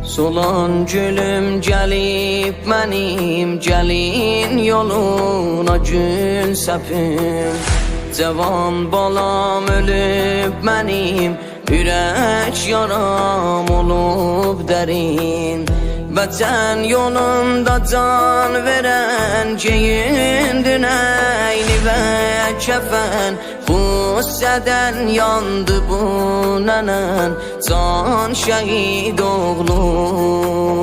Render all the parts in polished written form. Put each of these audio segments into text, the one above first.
Solan gülüm gelip mənim, gelin yoluna gül səpim. Cavan balam ölüb mənim, ürək yaram olub dərin. Vətən yolunda can verən, geyindin əyni və kəfən. Qüssədən yandı bu nənən, can şəhid oğlum.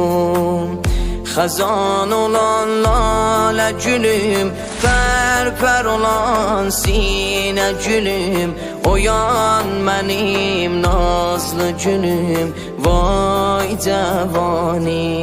Xəzan olan lalə gülüm, pər olan sinə gülüm. Oyan mənim nazlı gülüm, vay cəvanim.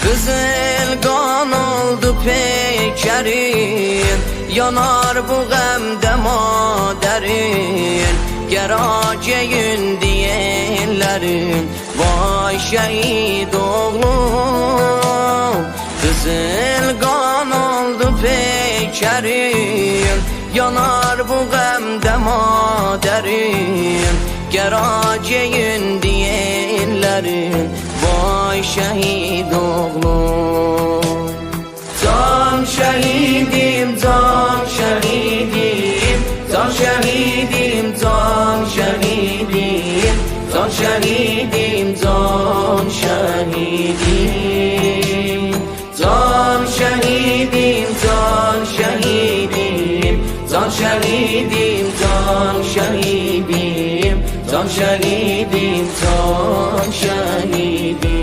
Qızıl qan oldu peykərim, yanar bu qəmdə madərin. Geraceyin deyirlərim, vay şəhid oğlum. Qızıl qan oldu peykərim, yanar bu qəmdə madərin. Geraceyin deyirlərim, vay şəhid oğlum. Can şəhidim, can şəhidim, can şəhidim, can şəhidim, can şəhidim, can şəhidim. Can şəhidim, can şəhidim, can şəhidim, can şəhidim, can şəhidim, can şəhidim.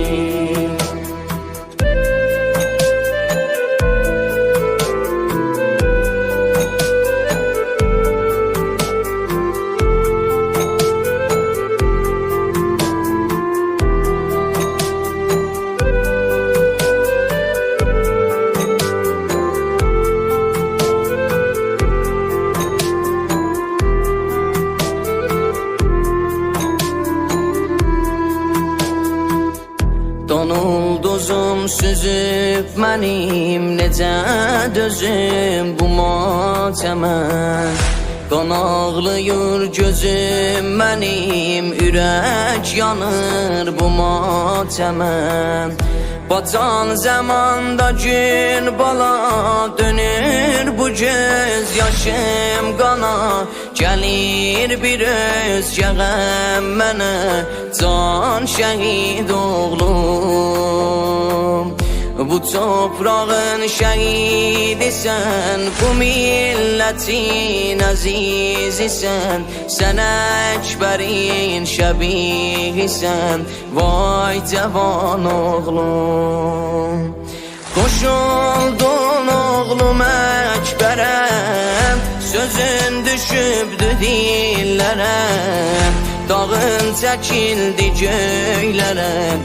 Donulduzum süzüb mənim, necə dözüm bu matəmə. Qan ağlayır gözüm mənim, ürək yanır bu matəmə. Bacan zamanda gün bala, dönür bu göz yaşım qana. Gəlir bir özgə qəm mənə, can şəhid oğlum. Bu toprağın şəhidisən, bu millətin əzizisən. Sən əkbərin şəbihisən, vay cavan oğlum. Qoşuldun oğlum əkbərəm, sözün düşübdü dillərəm. Dağın çəkildi göylərəm.